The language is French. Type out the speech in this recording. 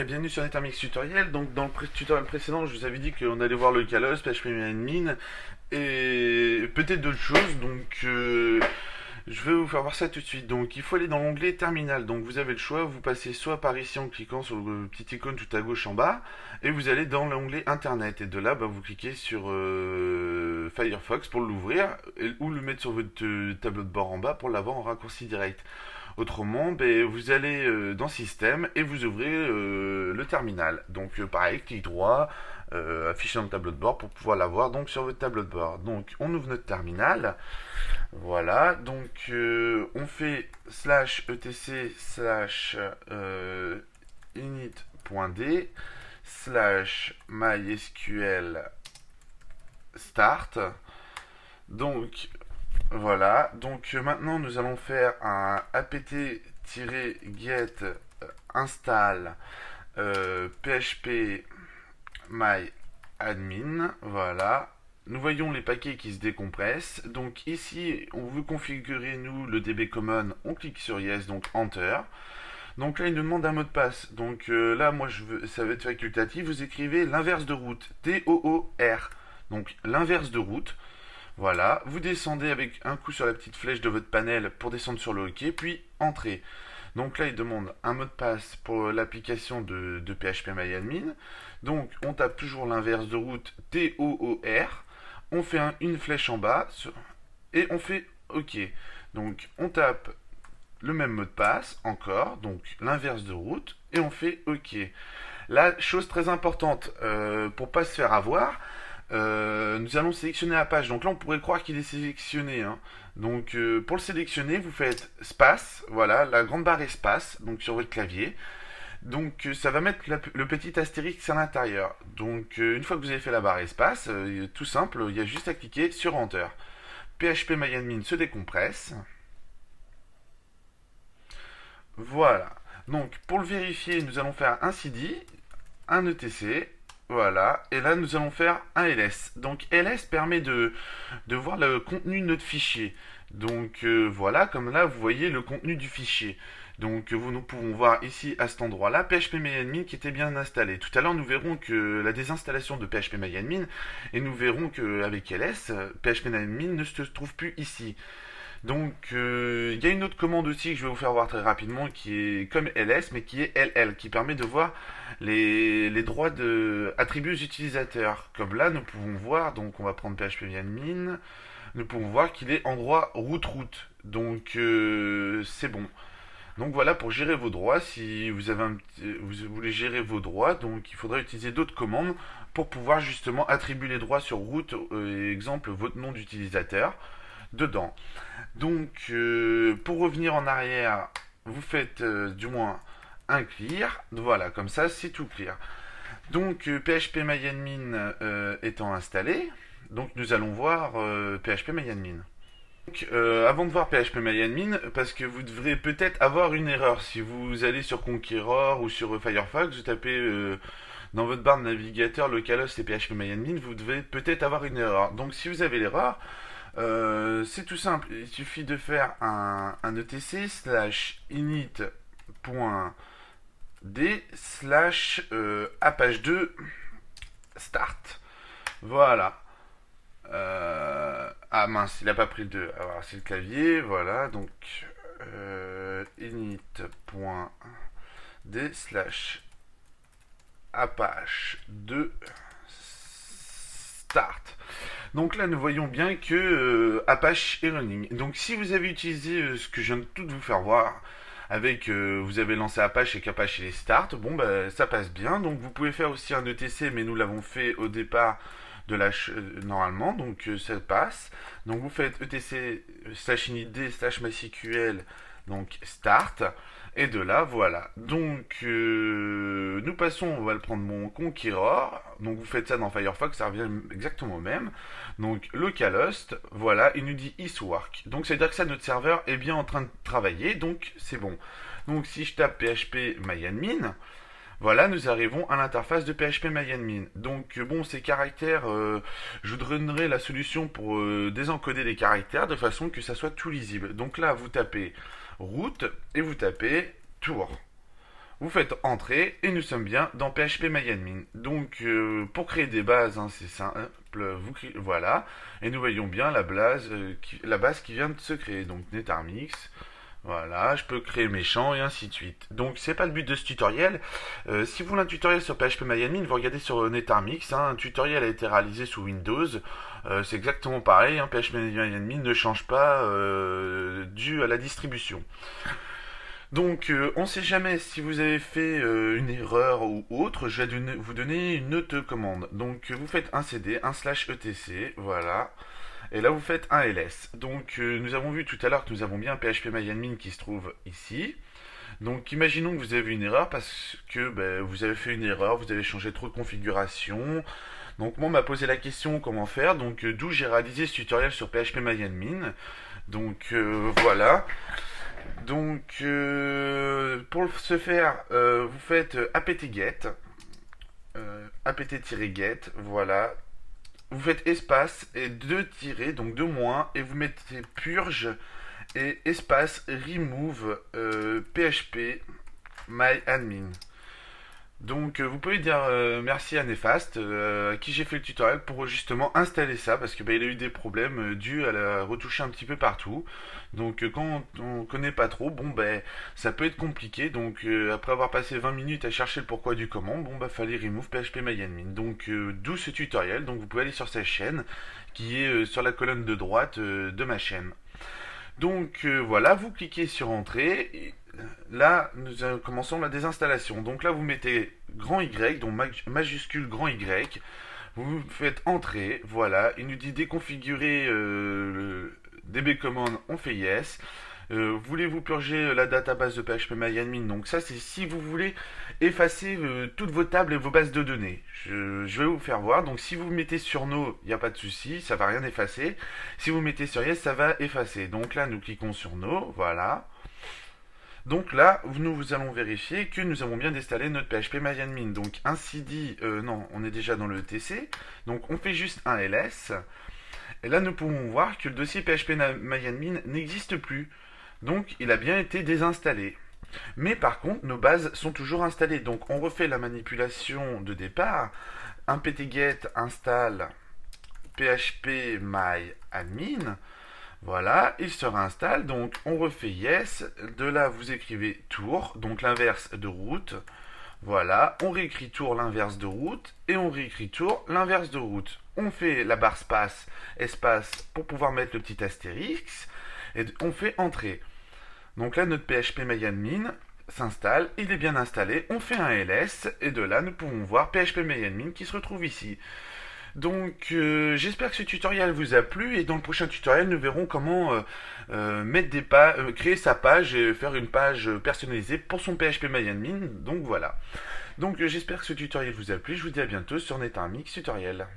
et bienvenue sur Nethermix Tutoriel. Donc dans le tutoriel précédent, je vous avais dit qu'on allait voir le Localhost, PHP et peut-être d'autres choses. Donc je vais vous faire voir ça tout de suite. Donc il faut aller dans l'onglet Terminal. Donc vous avez le choix, vous passez soit par ici en cliquant sur le petit icône tout à gauche en bas, et vous allez dans l'onglet Internet. Et de là, vous cliquez sur Firefox pour l'ouvrir, ou le mettre sur votre tableau de bord en bas pour l'avoir en raccourci direct. Autrement, vous allez dans Système et vous ouvrez le terminal. Donc pareil, clic droit, affiché dans le tableau de bord pour pouvoir l'avoir donc sur votre tableau de bord. Donc on ouvre notre terminal. Voilà, donc on fait /etc/ init.d /mysql start. Donc voilà, donc maintenant nous allons faire un apt-get install php myadmin. Voilà, nous voyons les paquets qui se décompressent. Donc ici on veut configurer nous le db common, on clique sur yes, donc enter. Donc là il nous demande un mot de passe. Donc là moi ça va être facultatif, vous écrivez l'inverse de route, TOOR, donc l'inverse de route. Voilà, vous descendez avec un coup sur la petite flèche de votre panel pour descendre sur le OK, puis Entrée. Donc là, il demande un mot de passe pour l'application de php-myadmin. Donc, on tape toujours l'inverse de route TOOR. On fait une flèche en bas et on fait OK. Donc, on tape le même mot de passe, encore, donc l'inverse de route, et on fait OK. La chose très importante, pour ne pas se faire avoir, nous allons sélectionner la page. Donc là, on pourrait croire qu'il est sélectionné. Donc pour le sélectionner, vous faites espace, voilà, la grande barre espace, donc sur votre clavier. Donc ça va mettre le petit astérix à l'intérieur. Donc une fois que vous avez fait la barre espace, tout simple, il y a juste à cliquer sur Enter. php-myadmin se décompresse. Voilà. Donc pour le vérifier, nous allons faire un cd, un etc. Voilà, et là nous allons faire un ls. Donc ls permet de voir le contenu de notre fichier. Donc voilà, comme là vous voyez le contenu du fichier. Donc nous pouvons voir ici à cet endroit-là php-myadmin qui était bien installé. Tout à l'heure nous verrons que la désinstallation de php-myadmin, et nous verrons qu'avec ls, php-myadmin ne se trouve plus ici. Donc il y a une autre commande aussi que je vais vous faire voir très rapidement qui est comme ls mais qui est ll, qui permet de voir les droits attribués aux utilisateurs. Comme là nous pouvons voir, donc on va prendre php-myadmin, nous pouvons voir qu'il est en droit root. Donc c'est bon. Donc voilà pour gérer vos droits. Si vous voulez gérer vos droits, donc il faudra utiliser d'autres commandes pour pouvoir justement attribuer les droits sur root, exemple votre nom d'utilisateur dedans. Donc pour revenir en arrière, vous faites du moins un clear. Voilà, comme ça c'est tout clear. Donc php-myadmin étant installé, donc nous allons voir php-myadmin. Donc, avant de voir php-myadmin, parce que vous devrez peut-être avoir une erreur si vous allez sur Conqueror ou sur Firefox, vous tapez dans votre barre de navigateur localhost et php-myadmin, vous devez peut-être avoir une erreur. Donc si vous avez l'erreur, c'est tout simple, il suffit de faire un etc /init.d /apache2 start. Voilà. Ah mince, il n'a pas pris le 2. Alors c'est le clavier, voilà, donc init.d /apache2 start. Donc là, nous voyons bien que Apache est running. Donc si vous avez utilisé ce que je viens de tout vous faire voir, avec vous avez lancé Apache et qu'Apache est start, bon ça passe bien. Donc vous pouvez faire aussi un ETC, mais nous l'avons fait au départ de normalement, donc ça passe. Donc vous faites etc /initd /mysql, donc start. Et de là, voilà. Donc, nous passons, on va le prendre mon Conqueror. Donc, vous faites ça dans Firefox, ça revient exactement au même. Donc, localhost, voilà, il nous dit isWork. Donc, c'est-à-dire que ça, notre serveur est bien en train de travailler, donc c'est bon. Donc, si je tape php-myadmin, voilà, nous arrivons à l'interface de php-myadmin. Donc, bon, ces caractères, je vous donnerai la solution pour désencoder les caractères de façon que ça soit tout lisible. Donc là, vous tapez route et vous tapez tour. Vous faites entrer et nous sommes bien dans PHP-MyAdmin. Donc pour créer des bases, hein, c'est simple, voilà, et nous voyons bien la base qui vient de se créer. Donc Netarmix, voilà, je peux créer mes champs et ainsi de suite. Donc c'est pas le but de ce tutoriel. Si vous voulez un tutoriel sur PHP-MyAdmin, vous regardez sur Netarmix, hein, un tutoriel a été réalisé sous Windows. C'est exactement pareil, hein, PHP-MyAdmin ne change pas dû à la distribution. Donc, on ne sait jamais si vous avez fait une erreur ou autre, je vais vous donner une autre commande. Donc, vous faites un cd, un /etc, voilà. Et là, vous faites un ls. Donc, nous avons vu tout à l'heure que nous avons bien un PHP-MyAdmin qui se trouve ici. Donc, imaginons que vous avez une erreur parce que vous avez fait une erreur, vous avez changé trop de configuration. Donc, moi, on m'a posé la question comment faire. Donc, d'où j'ai réalisé ce tutoriel sur PHP-MyAdmin. Donc, voilà. Donc, pour ce faire, vous faites apt-get, apt-get, voilà. Vous faites espace et deux tirets, donc deux moins, et vous mettez purge et espace remove php myadmin. Donc vous pouvez dire merci à Nefast, à qui j'ai fait le tutoriel pour justement installer ça, parce que il a eu des problèmes dus à la retoucher un petit peu partout. Donc quand on connaît pas trop, ça peut être compliqué. Donc après avoir passé 20 minutes à chercher le pourquoi du comment, fallait remove php-myadmin. Donc d'où ce tutoriel. Donc vous pouvez aller sur sa chaîne, qui est sur la colonne de droite de ma chaîne. Donc voilà, vous cliquez sur entrée. Et là, nous commençons la désinstallation. Donc là, vous mettez grand Y, donc majuscule grand Y. Vous faites entrer, voilà. Il nous dit déconfigurer le DB command, on fait yes. Voulez-vous purger la database de PHP-MyAdmin? Donc ça, c'est si vous voulez effacer toutes vos tables et vos bases de données. Je vais vous faire voir. Donc si vous mettez sur no, il n'y a pas de souci, ça va rien effacer. Si vous mettez sur yes, ça va effacer. Donc là, nous cliquons sur no, voilà. Donc là, nous allons vérifier que nous avons bien installé notre PHP-MyAdmin. Donc un cd, non, on est déjà dans le ETC. Donc on fait juste un ls. Et là, nous pouvons voir que le dossier PHP-MyAdmin n'existe plus. Donc il a bien été désinstallé. Mais par contre, nos bases sont toujours installées. Donc on refait la manipulation de départ. Un pt-get install php-myadmin. Voilà, il se réinstalle. Donc on refait yes. De là, vous écrivez tour, donc l'inverse de route. Voilà, on réécrit tour l'inverse de route et on réécrit tour l'inverse de route. On fait la barre espace pour pouvoir mettre le petit astérix et on fait entrer. Donc là, notre PHP-MyAdmin s'installe, il est bien installé, on fait un ls et de là, nous pouvons voir PHP-MyAdmin qui se retrouve ici. Donc j'espère que ce tutoriel vous a plu et dans le prochain tutoriel nous verrons comment créer sa page et faire une page personnalisée pour son PHP-MyAdmin. Donc voilà. Donc j'espère que ce tutoriel vous a plu, je vous dis à bientôt sur Netarmix Tutoriel.